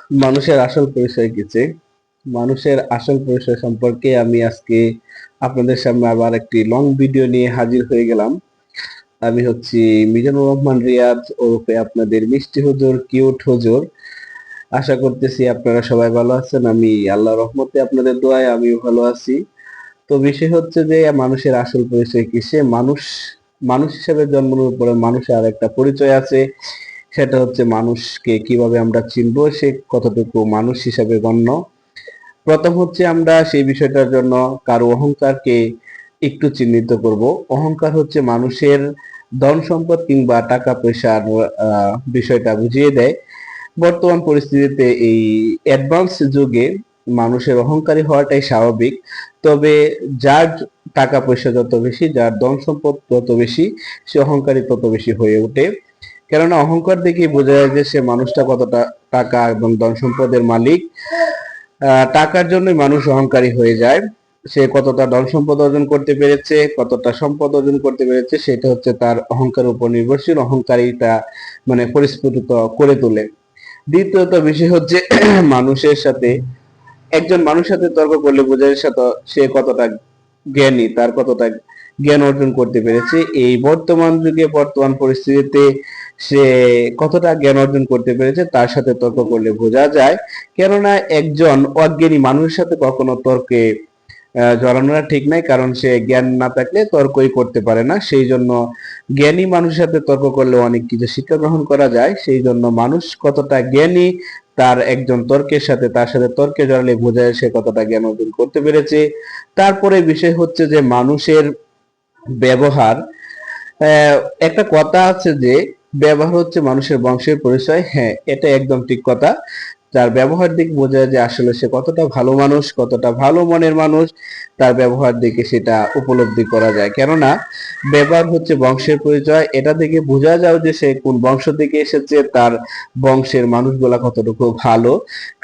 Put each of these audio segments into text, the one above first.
মানুষের আসল পরিচয় কিছু মানুষের আসল পরিচয় সম্পর্কে আমি আজকে আপনাদের সামনে আবার একটি লং ভিডিও নিয়ে হাজির হয়ে গেলাম। আমি হচ্ছি মিজানুর রহমান রিয়াদ, ওরফে আপনাদের মিষ্টি হুজুর, কিউট হুজুর। আশা করতেছি আপনারা সবাই ভালো আছেন। আমি আল্লাহর রহমতে আপনাদের দোয়ায় আমিও ভালো আছি। তো বিষয় হচ্ছে যে মানুষের আসল পরিচয় কি, সে মানুষ। মানুষ হিসেবে জন্ম নেওয়ার পরে মানুষের আর একটা পরিচয় আছে, সেটা হচ্ছে মানুষকে কিভাবে আমরা চিনবো, সে কতটুকু মানুষ হিসাবে গণ্য। প্রথম হচ্ছে আমরা সেই বিষয়টার জন্য কারো অহংকারকে একটু চিহ্নিত করব। অহংকার হচ্ছে মানুষের ধন সম্পদ কিংবা টাকা পয়সার বিষয়টা বুঝিয়ে দেয়। বর্তমান পরিস্থিতিতে এই অ্যাডভান্স যুগে মানুষের অহংকারী হওয়াটাই স্বাভাবিক। তবে যার টাকা পয়সা যত বেশি, যার ধন সম্পদ তত বেশি, সে অহংকারী তত বেশি হয়ে ওঠে। কেননা অহংকার দেখেই বোঝা যায় যে সে মানুষটা কতটা টাকা এবং ধন সম্পদের মালিক। টাকার জন্যই মানুষ অহংকারী হয়ে যায়। সে কতটা ধন সম্পদ অর্জন করতে পেরেছে, কতটা সম্পদ অর্জন করতে পেরেছে, সেটা হচ্ছে তার অহংকারের উপর নির্ভরশীল। অহংকারীটা মানে পরিস্ফুটিত করে তোলে। দ্বিতীয়ত বিষয় হচ্ছে মানুষের সাথে, একজন মানুষের সাথে তর্ক করলে বোঝা যায় সে কতটা জ্ঞানী, তার কতটা জ্ঞান অর্জন করতে পেরেছে। এই বর্তমান যুগে, বর্তমান পরিস্থিতিতে সে কতটা জ্ঞান অর্জন করতে পেরেছে তার সাথে তর্ক করলে বোঝা যায়। কেননা একজন অজ্ঞানী মানুষের সাথে কখনো তর্কে জড়ানোটা ঠিক নাই, কারণ সে জ্ঞান না থাকলে তর্কই করতে পারে না। সেই জন্য জ্ঞানী মানুষের সাথে তর্ক করলে অনেক কিছু শিক্ষা গ্রহণ করা যায়। সেই জন্য মানুষ কতটা জ্ঞানী, তার একজন তর্কের সাথে, তার সাথে তর্কে জড়ালে বোঝা যায় সে কতটা জ্ঞান অর্জন করতে পেরেছে। তারপরে বিষয় হচ্ছে যে মানুষের ব্যবহার। আহ, একটা কথা আছে যে ব্যবহার হচ্ছে মানুষের বংশের পরিচয়। হ্যাঁ, এটা একদম ঠিক কথা। তার ব্যবহার দিক বোঝা যায় যে আসলে সে কতটা ভালো মানুষ, কতটা ভালো মনের মানুষ, তার ব্যবহার দেখে সেটা উপলব্ধি করা যায়। কেননা ব্যবহার হচ্ছে বংশের পরিচয়, এটা দেখে বোঝা যায় যে সে কোন বংশ থেকে এসেছে, তার বংশের মানুষগুলা কতটুকু ভালো।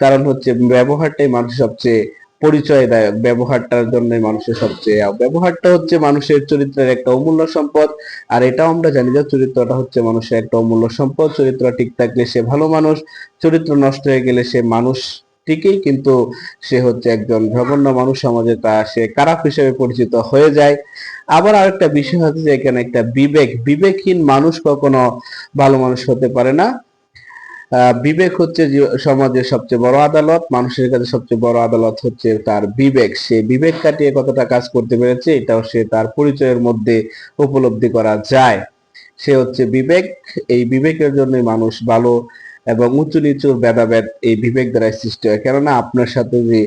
কারণ হচ্ছে ব্যবহারটাই মানুষের সবচেয়ে পরিচয়দায়ক। ব্যবহারটার জন্য মানুষের সবচেয়ে, ব্যবহারটা হচ্ছে মানুষের চরিত্রের একটা অমূল্য সম্পদ। আর এটাও আমরা জানি যে চরিত্রটা হচ্ছে মানুষের একটা অমূল্য সম্পদ। চরিত্র ঠিক থাকলে সে ভালো মানুষ, চরিত্র নষ্ট হয়ে গেলে সে মানুষ ঠিকই, কিন্তু সে হচ্ছে একজন জঘন্য মানুষ, সমাজে তা সে খারাপ হিসেবে পরিচিত হয়ে যায়। আবার আরেকটা বিষয় হচ্ছে যে এখানে একটা বিবেকহীন মানুষ কখনো ভালো মানুষ হতে পারে না। বিবেক হচ্ছে সমাজের সবচেয়ে বড় আদালত। মানুষের কাছে সবচেয়ে বড় আদালত হচ্ছে তার বিবেক। সে বিবেক কাটিয়ে কতটা কাজ করতে পেরেছে, এটাও সে তার পরিচয়ের মধ্যে উপলব্ধি করা যায়। সে হচ্ছে বিবেক। এই বিবেকের জন্যই মানুষ ভালো এবং উঁচু নিচুর ভেদাভেদ এই বিবেক দ্বারা সৃষ্টি হয়। কেননা আপনার সাথে যে